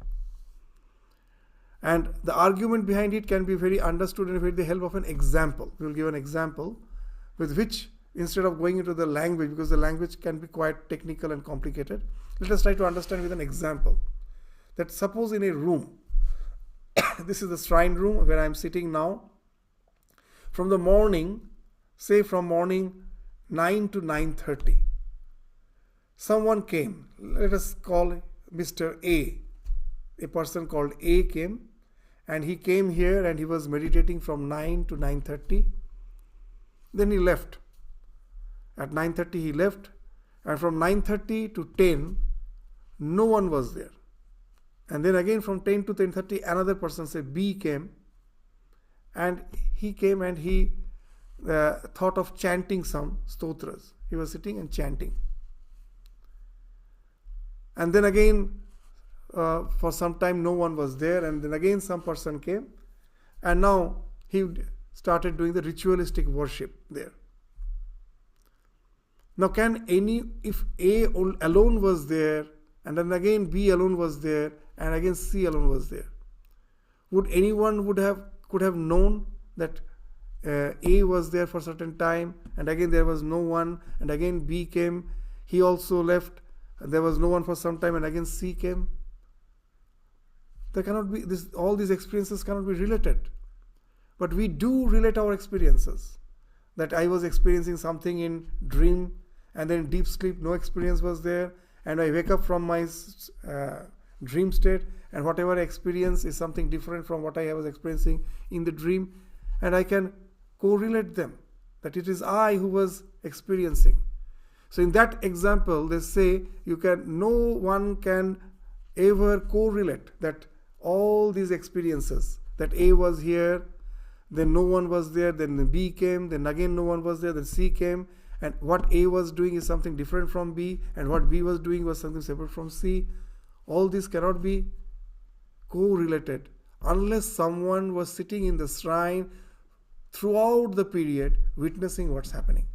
And the argument behind it can be very understood with the help of an example. We will give an example with which, instead of going into the language, because the language can be quite technical and complicated, let us try to understand with an example. That suppose in a room, this is the shrine room where I am sitting now, from the morning, say from morning 9 to 9:30, someone came. Let us call Mr. A. A person called A came, and he came here and he was meditating from 9 to 9:30. Then he left. At 9:30 he left, and from 9:30 to 10, no one was there. And then again from 10 to 10:30, another person, say B, came, and he came and he thought of chanting some stotras. He was sitting and chanting. And then again, for some time no one was there, and then again some person came, and now he started doing the ritualistic worship there. Now if A alone was there, and then again B alone was there, and again C alone was there, would anyone could have known that A was there for a certain time, and again there was no one, and again B came, he also left, and there was no one for some time, and again C came? There cannot be this. All these experiences cannot be related. But we do relate our experiences. That I was experiencing something in dream, and then in deep sleep no experience was there, and I wake up from my dream state, and whatever I experience is something different from what I was experiencing in the dream, and I can correlate them, that it is I who was experiencing. So in that example, they say no one can ever correlate that all these experiences, that A was here, then no one was there, then B came, then again no one was there, then C came, and what A was doing is something different from B, and what B was doing was something separate from C. All this cannot be correlated unless someone was sitting in the shrine throughout the period witnessing what's happening.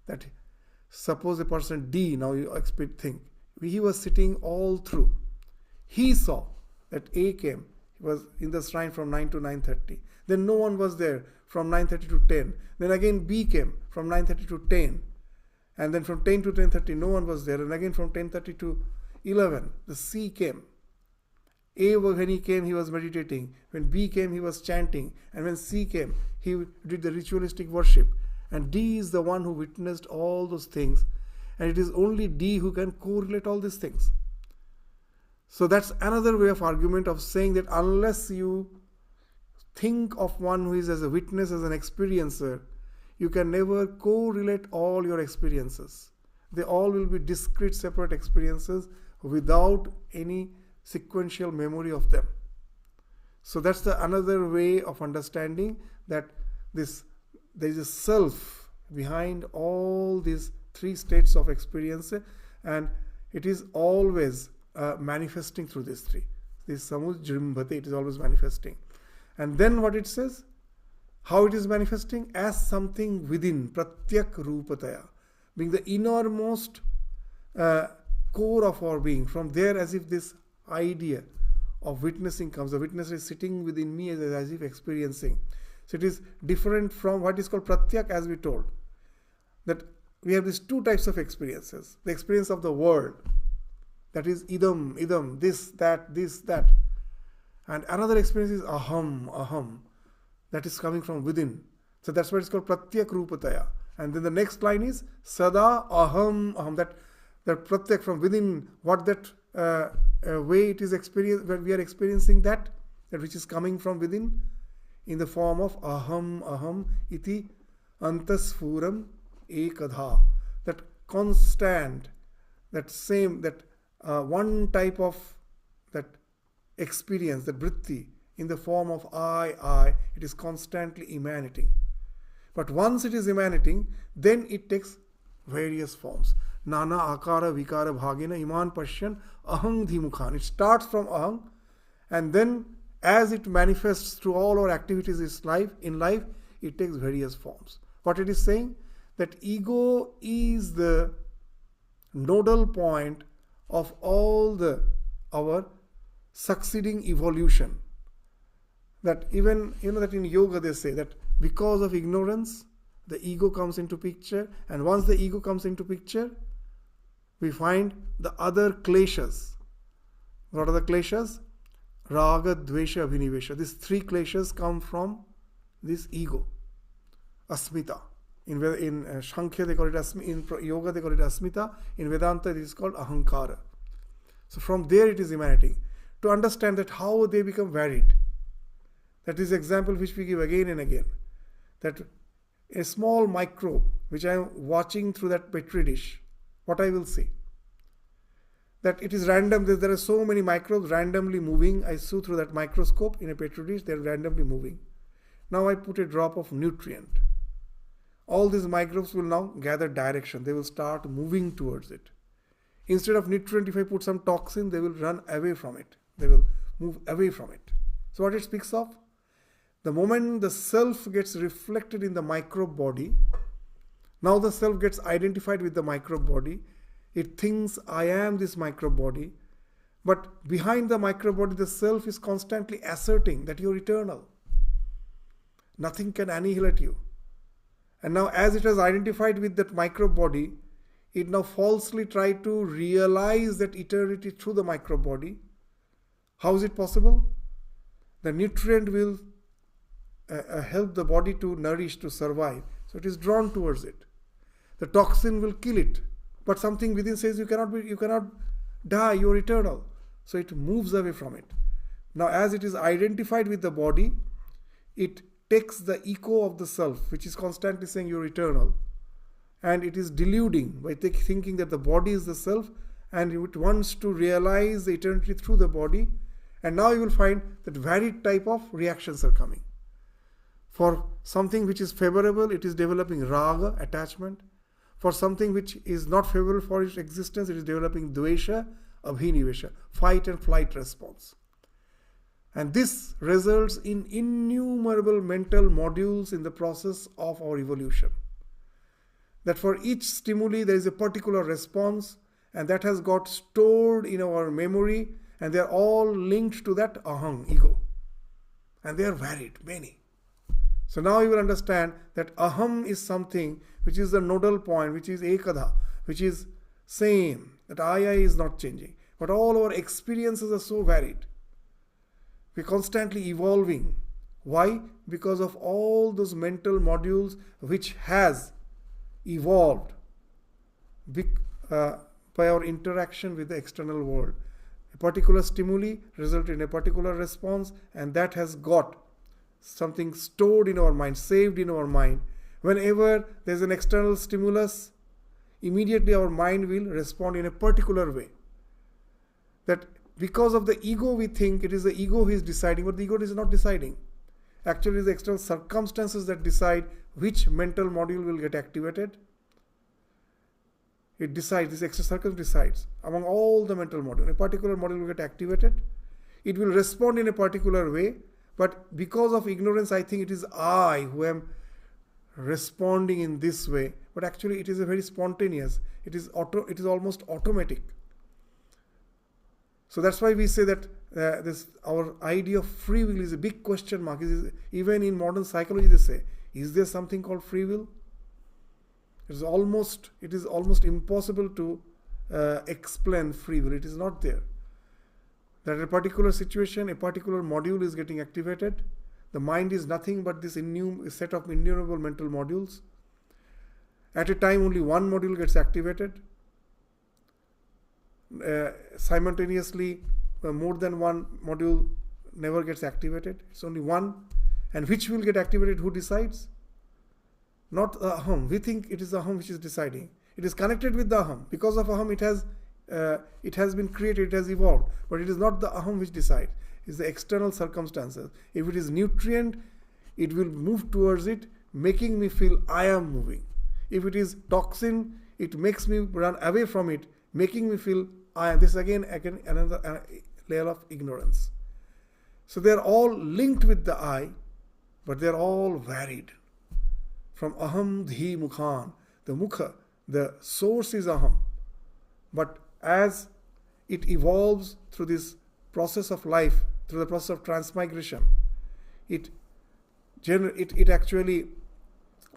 That suppose a person D, now you think, he was sitting all through. He saw that A came, he was in the shrine from 9 to 9:30. Then no one was there from 9:30 to 10. Then again B came from 9:30 to 10. And then from 10 to 10:30 no one was there. And again from 10:30 to 11 the C came. A, when he came, he was meditating. When B came, he was chanting. And when C came, he did the ritualistic worship. And D is the one who witnessed all those things. And it is only D who can correlate all these things. So that's another way of argument of saying that unless you think of one who is as a witness, as an experiencer, you can never correlate all your experiences. They all will be discrete, separate experiences without any sequential memory of them. So that's the another way of understanding that there is a self behind all these three states of experience, and it is always manifesting through these three. This samujrimbhate, it is always manifesting. And then what it says, how it is manifesting? As something within, pratyak rupataya, being the innermost core of our being. From there, as if this idea of witnessing comes. The witness is sitting within me as if experiencing. So it is different from what is called pratyak, as we told. That we have these two types of experiences. The experience of the world, that is idam, this, that. And another experience is aham, that is coming from within. So that's why it's called pratyak rupataya. And then the next line is sada aham, that pratyak from within, what that way it is experienced, when we are experiencing that which is coming from within, in the form of aham iti antasfuram ekadha, that constant, that same, that one type of that experience, that vritti, in the form of I, it is constantly emanating. But once it is emanating, then it takes various forms. Nana akara vikara bhagena iman pashyan ahang dhimukhan. It starts from ahang, and then as it manifests through all our activities in life, it takes various forms. What it is saying? That ego is the nodal point of all our succeeding evolution. That even, that in yoga they say that because of ignorance, the ego comes into picture, and once the ego comes into picture, we find the other kleshas. What are the kleshas? Raga, dvesha, abhinivesha. These three kleshas come from this ego, asmita. In Sankhya they call it asmita, in yoga they call it asmita, in Vedanta it is called ahankara. So from there it is emanating. To understand that how they become varied. That is example which we give again and again. That a small microbe which I am watching through that petri dish, what I will see? That it is random, there are so many microbes randomly moving. I see through that microscope in a petri dish, they are randomly moving. Now I put a drop of nutrient. All these microbes will now gather direction. They will start moving towards it. Instead of nutrient, if I put some toxin, they will run away from it. They will move away from it. So what it speaks of? The moment the self gets reflected in the microbe body, now the self gets identified with the microbe body. It thinks, I am this microbe body. But behind the microbe body, the self is constantly asserting that you're eternal. Nothing can annihilate you. And now as it has identified with that microbe body, it now falsely tries to realize that eternity through the microbe body. How is it possible? The nutrient will help the body to nourish, to survive. So it is drawn towards it. The toxin will kill it. But something within says you cannot die, you are eternal. So it moves away from it. Now as it is identified with the body, it takes the echo of the self, which is constantly saying you are eternal. And it is deluding by thinking that the body is the self, and it wants to realize the eternity through the body. And now you will find that varied type of reactions are coming. For something which is favorable, it is developing raga, attachment. For something which is not favorable for its existence, it is developing dvesha, abhinivesha, fight and flight response. And this results in innumerable mental modules in the process of our evolution. That for each stimuli there is a particular response, and that has got stored in our memory, and they are all linked to that ahang, ego. And they are varied, many. So now you will understand that aham is something which is the nodal point, which is ekadha, which is same, that I is not changing. But all our experiences are so varied. We're constantly evolving. Why? Because of all those mental modules which has evolved by our interaction with the external world. A particular stimuli results in a particular response, and that has got something stored in our mind, saved in our mind. Whenever there's an external stimulus, immediately our mind will respond in a particular way. That because of the ego, we think it is the ego who is deciding, but the ego is not deciding. Actually, the external circumstances that decide which mental module will get activated. It decides, this external circumstance decides among all the mental modules. A particular module will get activated. It will respond in a particular way, but because of ignorance, I think it is I who am responding in this way. But actually, it is a very spontaneous. It is almost automatic. So that's why we say that our idea of free will is a big question mark. Even in modern psychology, they say, is there something called free will? It is almost impossible to explain free will. It is not there. That a particular situation, a particular module is getting activated. The mind is nothing but this set of innumerable mental modules. At a time, only one module gets activated. Simultaneously, more than one module never gets activated. It's only one. And which will get activated? Who decides? Not the aham. We think it is the aham which is deciding. It is connected with the aham. Because of aham, it has been created, it has evolved. But it is not the aham which decides. It is the external circumstances. If it is nutrient, it will move towards it, making me feel I am moving. If it is toxin, it makes me run away from it, making me feel I am. This is again another layer of ignorance. So they are all linked with the I, but they are all varied. From aham dhi mukhan, the mukha, the source is aham. But as it evolves through this process of life, through the process of transmigration, it actually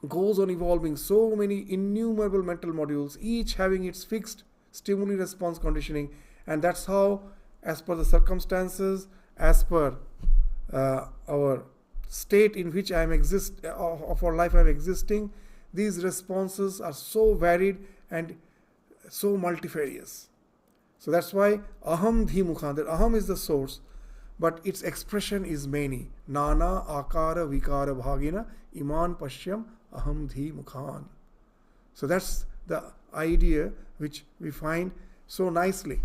goes on evolving so many innumerable mental modules, each having its fixed stimuli response conditioning, and that's how, as per the circumstances, as per our state in which I am of our life I am existing, these responses are so varied and so multifarious. So that's why aham dhi mukhan, that aham is the source, but its expression is many. Nana akara vikara bhagina iman pashyam aham dhi mukhan. So that's the idea which we find so nicely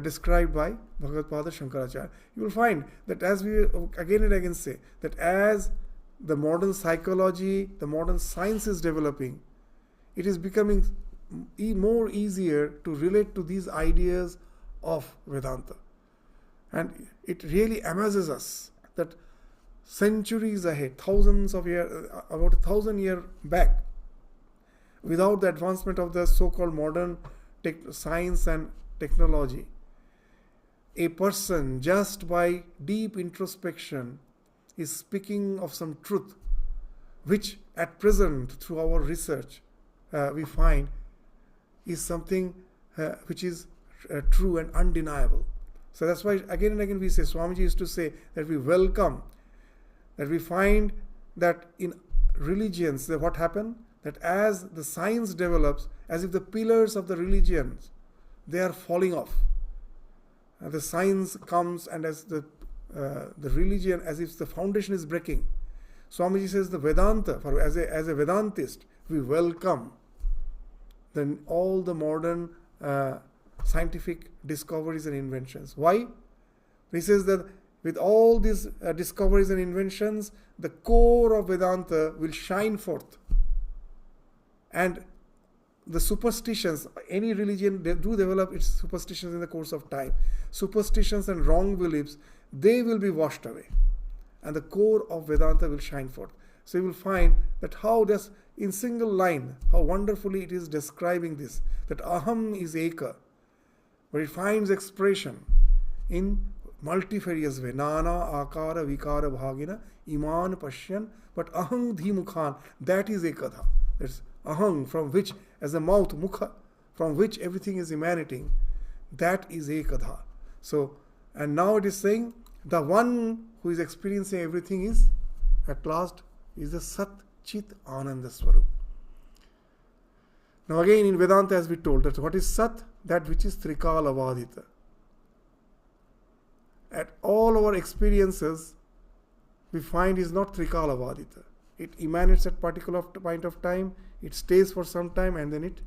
described by Bhagavad Shankaracharya. You will find that, as we again and again say, that as the modern psychology, the modern science is developing, it is becoming more easier to relate to these ideas of Vedanta. And it really amazes us that centuries ahead, thousands of years, about 1,000 years back, without the advancement of the so-called modern science and technology, a person just by deep introspection is speaking of some truth which at present through our research we find is something which is true and undeniable. So that's why again and again we say, Swamiji used to say that we welcome, that we find that in religions, that what happened, that as the science develops, as if the pillars of the religions, they are falling off. And the science comes, and as the religion, as if the foundation is breaking. Swamiji says the Vedanta, as a Vedantist, we welcome then all the modern scientific discoveries and inventions. Why? He says that with all these discoveries and inventions, the core of Vedanta will shine forth. And the superstitions, any religion, they do develop its superstitions in the course of time. Superstitions and wrong beliefs, they will be washed away. And the core of Vedanta will shine forth. So you will find that how just in single line, how wonderfully it is describing this, that aham is eka, but it finds expression in multifarious way. Nana akara vikara bhagina iman pashyan, but aham dhi mukhan, that is ekadha. That's aham, from which, as a mouth, mukha, from which everything is emanating, that is ekadha. So, and now it is saying the one who is experiencing everything is, at last, is the Sat Chit Ananda Swarup. Now again in Vedanta, as we told, that what is Sat? That which is Trikala Vadita. At all our experiences, we find is not Trikala Vadita. It emanates at particular point of time, it stays for some time, and then it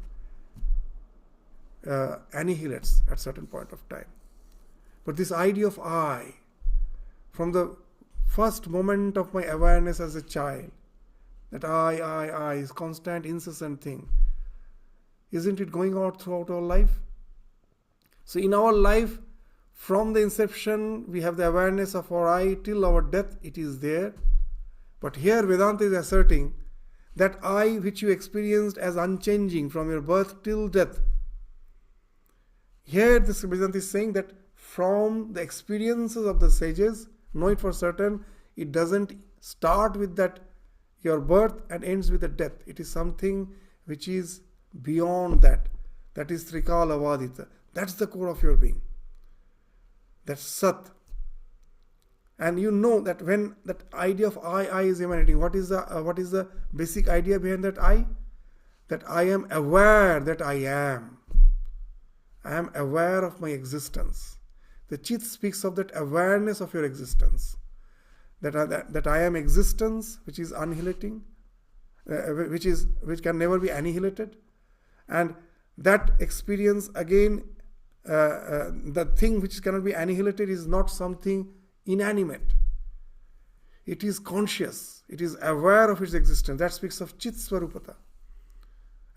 annihilates at certain point of time. But this idea of I, from the first moment of my awareness as a child, that I is constant, incessant thing. Isn't it going out throughout our life? So in our life, from the inception, we have the awareness of our I till our death, it is there. But here Vedanta is asserting that I which you experienced as unchanging from your birth till death. Here this Vedanta is saying that from the experiences of the sages, know it for certain, it doesn't start with that your birth and ends with the death. It is something which is beyond that. That is Trikala Vadita. That's the core of your being. That's Sat. And you know that when that idea of I is emanating, what is the basic idea behind that I? That I am aware that I am. I am aware of my existence. The Chit speaks of that awareness of your existence. That I am existence, which is annihilating, which can never be annihilated, and that experience again, the thing which cannot be annihilated is not something inanimate. It is conscious. It is aware of its existence. That speaks of Chit Swarupata.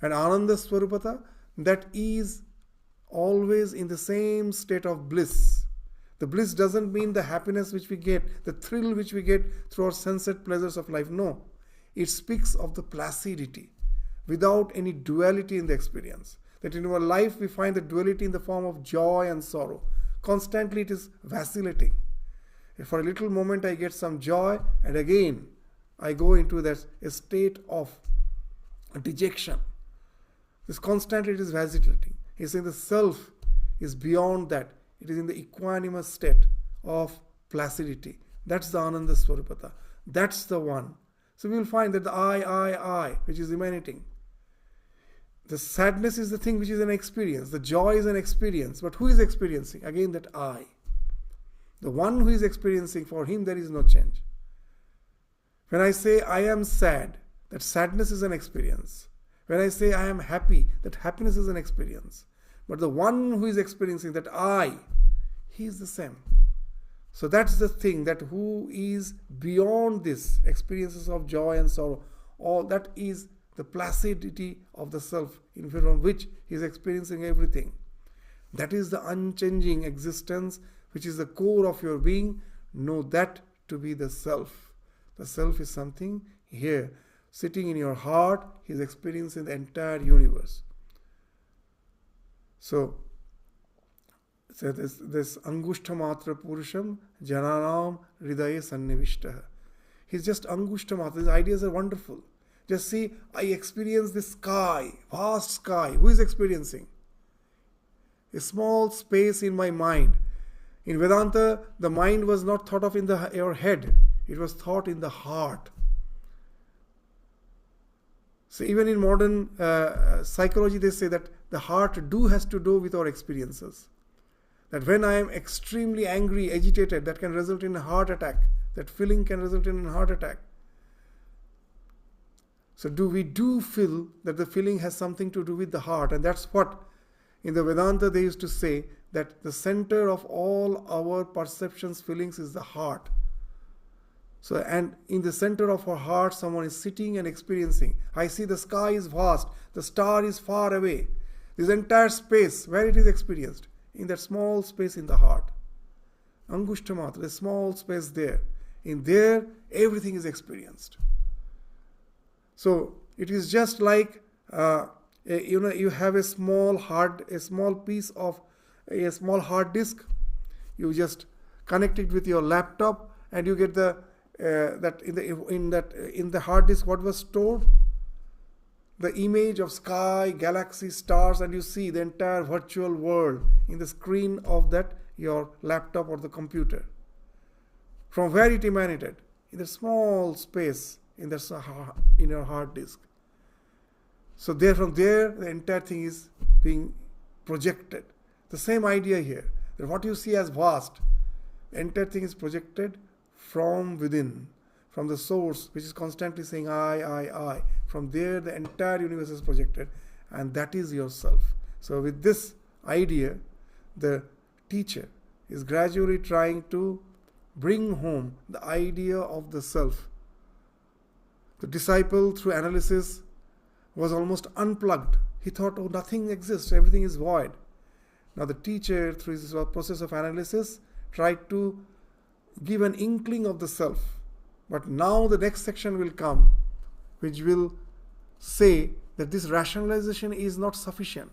And Ananda Swarupata, that is always in the same state of bliss. The bliss doesn't mean the happiness which we get, the thrill which we get through our sensate pleasures of life. No. It speaks of the placidity, without any duality in the experience. That in our life we find the duality in the form of joy and sorrow. Constantly it is vacillating. For a little moment I get some joy, and again I go into that state of dejection. This constantly it is vacillating. He's saying the self is beyond that. It is in the equanimous state of placidity. That's the Ananda Swarupata. That's the one. So we will find that the I, which is emanating. The sadness is the thing which is an experience. The joy is an experience. But who is experiencing? Again, that I. The one who is experiencing, for him there is no change. When I say I am sad, that sadness is an experience. When I say I am happy, that happiness is an experience. But the one who is experiencing, that I, he is the same. So that's the thing, that who is beyond this experiences of joy and sorrow. All that is the placidity of the self, in from which he is experiencing everything. That is the unchanging existence, which is the core of your being. Know that to be the self. The self is something here, sitting in your heart. He is experiencing the entire universe. So this Angushtamatra Purusham Jananam Hridaye Sannivishtaha. He's just Angushtamatra. His ideas are wonderful. Just see, I experience this sky, vast sky. Who is experiencing? A small space in my mind. In Vedanta, the mind was not thought of in your head. It was thought in the heart. So even in modern psychology, they say that the heart has to do with our experiences. That when I am extremely angry, agitated, that can result in a heart attack. That feeling can result in a heart attack. So we feel that the feeling has something to do with the heart. And that's what in the Vedanta they used to say, that the center of all our perceptions, feelings is the heart. So, and in the center of our heart, someone is sitting and experiencing. I see the sky is vast, the star is far away. This entire space, where it is experienced? In that small space in the heart. Angushtamatra, a small space there. In there, everything is experienced. So, it is just like, you have a small piece of a small hard disk. You just connect it with your laptop, and you get in the hard disk what was stored? The image of sky, galaxy, stars, and you see the entire virtual world in the screen of that your laptop or the computer. From where it emanated? In the small space in your hard disk. So there, from there, the entire thing is being projected. The same idea here, that what you see as vast, the entire thing is projected from within, from the source, which is constantly saying I. From there, the entire universe is projected, and that is yourself. So with this idea, the teacher is gradually trying to bring home the idea of the self. The disciple, through analysis, was almost unplugged. He thought, oh, nothing exists, everything is void. Now the teacher, through his process of analysis, tried to give an inkling of the self. But now the next section will come, which will say that this rationalization is not sufficient.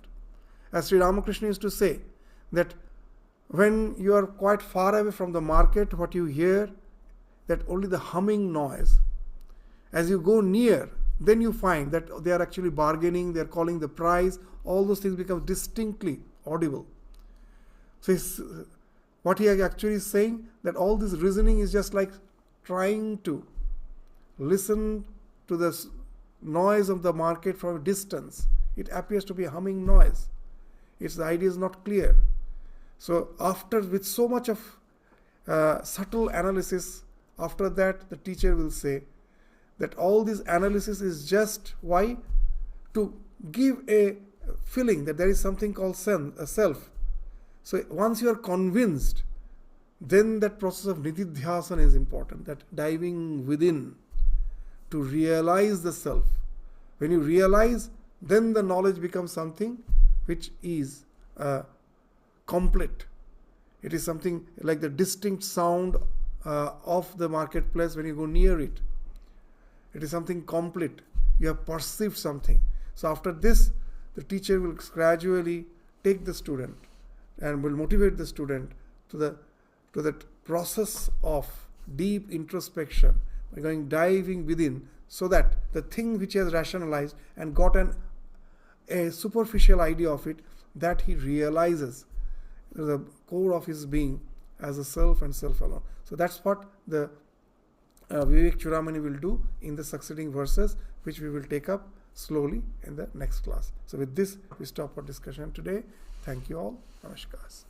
As Sri Ramakrishna used to say, that when you are quite far away from the market, what you hear, that only the humming noise. As you go near, then you find that they are actually bargaining, they are calling the price, all those things become distinctly audible. So what he actually is saying, that all this reasoning is just like trying to listen to the noise of the market from a distance. It appears to be a humming noise. The idea is not clear. So with so much of subtle analysis, after that the teacher will say that all this analysis is just why? To give a feeling that there is something called a self. So once you are convinced, then that process of nididhyasana is important, that diving within to realize the self. When you realize, then the knowledge becomes something which is complete. It is something like the distinct sound of the marketplace when you go near it. It is something complete. You have perceived something. So after this, the teacher will gradually take the student and will motivate the student to that process of deep introspection, by diving within, so that the thing which he has rationalized and got a superficial idea of it, that he realizes the core of his being as a self and self alone. So that's what the Vivekachudamani will do in the succeeding verses, which we will take up slowly in the next class. So with this, we stop our discussion today. Thank you all. Namaskars.